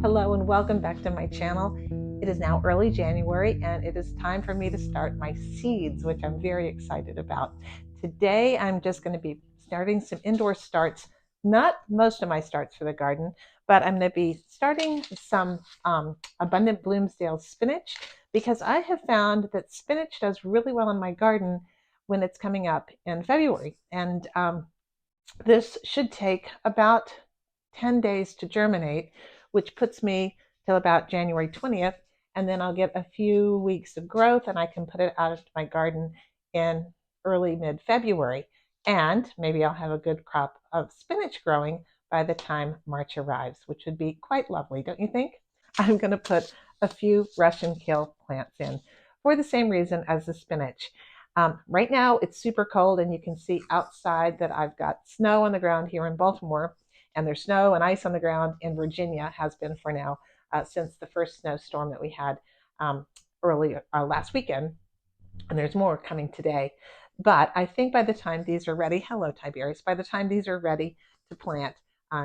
Hello and welcome back to my channel. It is now early January and it is time for me to start my seeds, which I'm very excited about. Today I'm just going to be starting some indoor starts, not most of my starts for the garden, but I'm going to be starting some abundant Bloomsdale spinach because I have found that spinach does really well in my garden when it's coming up in February. And this should take about 10 days to germinate, which puts me till about January 20th. And then I'll get a few weeks of growth and I can put it out of my garden in early mid-February. And maybe I'll have a good crop of spinach growing by the time March arrives, which would be quite lovely, don't you think? I'm going to put a few Russian kale plants in for the same reason as the spinach. Right now it's super cold and you can see outside that I've got snow on the ground here in Baltimore, and there's snow and ice on the ground in Virginia, has been for now since the first snowstorm that we had early last weekend, and there's more coming today. But I think by the time these are ready, hello Tiberius, by the time these are ready to plant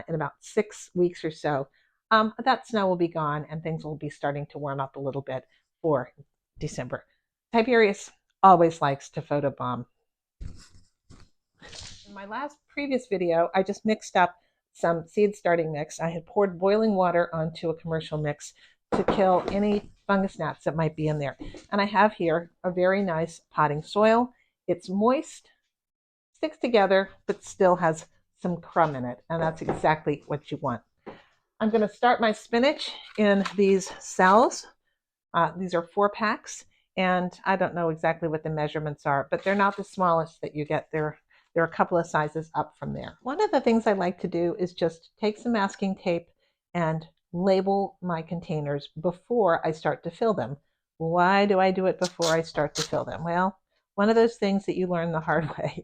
in about 6 weeks or so, that snow will be gone and things will be starting to warm up a little bit for December. Tiberius always likes to photobomb. In my previous video, I just mixed up some seed starting mix. I had poured boiling water onto a commercial mix to kill any fungus gnats that might be in there. And I have here a very nice potting soil. It's moist, sticks together, but still has some crumb in it. And that's exactly what you want. I'm going to start my spinach in these cells. These are 4 packs. And I don't know exactly what the measurements are, but they're not the smallest that you get. They're a couple of sizes up from there. One of the things I like to do is just take some masking tape and label my containers before I start to fill them. Why do I do it before I start to fill them? Well, one of those things that you learn the hard way.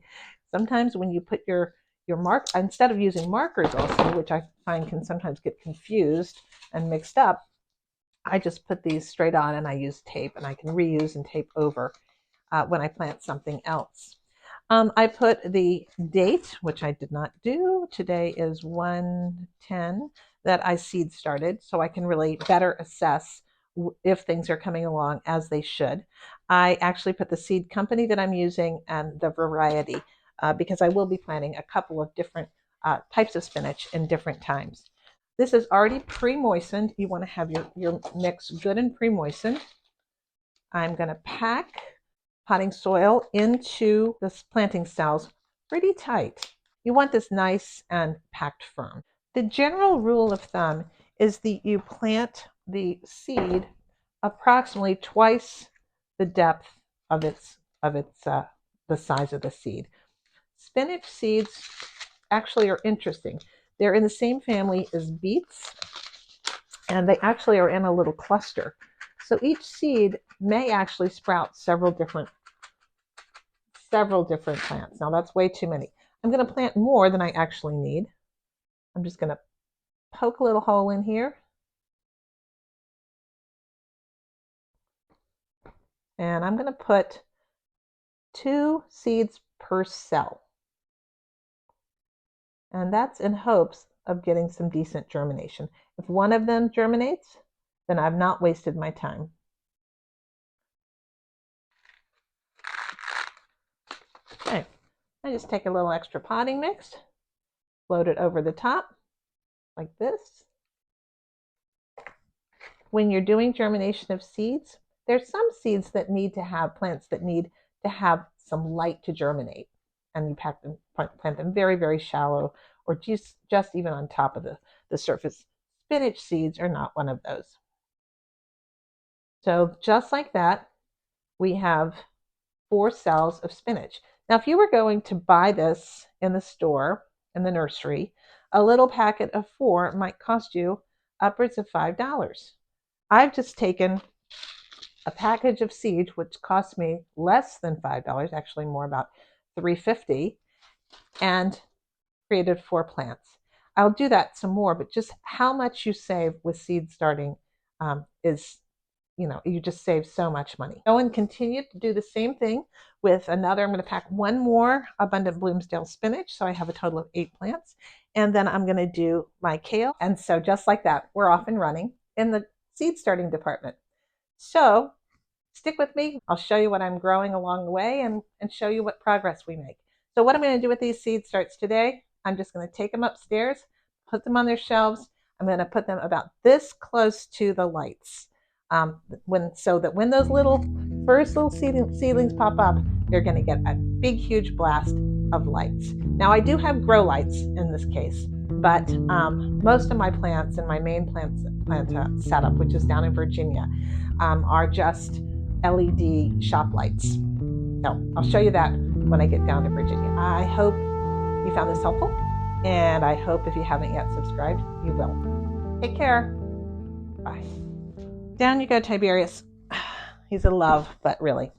Sometimes when you put your mark, instead of using markers also, which I find can sometimes get confused and mixed up, I just put these straight on and I use tape, and I can reuse and tape over when I plant something else. I put the date, which I did not do. Today is 1/10 that I seed started, so I can really better assess if things are coming along as they should. I actually put the seed company that I'm using and the variety because I will be planting a couple of different types of spinach in different times. This is already pre-moistened. You want to have your mix good and pre-moistened. I'm going to pack potting soil into the planting cells pretty tight. You want this nice and packed firm. The general rule of thumb is that you plant the seed approximately twice the depth of the size of the seed. Spinach seeds actually are interesting. They're in the same family as beets, and they actually are in a little cluster. So each seed may actually sprout several different plants. Now that's way too many. I'm going to plant more than I actually need. I'm just going to poke a little hole in here. And I'm going to put 2 seeds per cell. And that's in hopes of getting some decent germination. If one of them germinates, then I've not wasted my time. Okay, I just take a little extra potting mix, float it over the top like this. When you're doing germination of seeds, there's some seeds that need to have plants that need to have some light to germinate, and you plant them very, very shallow, or just even on top of the surface. Spinach seeds are not one of those. So just like that, we have 4 cells of spinach. Now, if you were going to buy this in the store, in the nursery, a little packet of 4 might cost you upwards of $5. I've just taken a package of seeds, which cost me less than $5, actually more, about $3.50, and created 4 plants. I'll do that some more, but just how much you save with seed starting is you just save so much money. Go and continue to do the same thing with another. I'm going to pack one more abundant Bloomsdale spinach. So I have a total of 8 plants. And then I'm going to do my kale. And so just like that, we're off and running in the seed starting department. So stick with me. I'll show you what I'm growing along the way and show you what progress we make. So what I'm going to do with these seed starts today, I'm just going to take them upstairs, put them on their shelves. I'm going to put them about this close to the lights. So that when those first little seedlings pop up, they're going to get a big, huge blast of lights. Now I do have grow lights in this case, but most of my plants and my main plant setup, which is down in Virginia, are just LED shop lights. So I'll show you that when I get down to Virginia. I hope you found this helpful, and I hope if you haven't yet subscribed, you will. Take care. Bye. Down you go, Tiberius. He's a love, but really.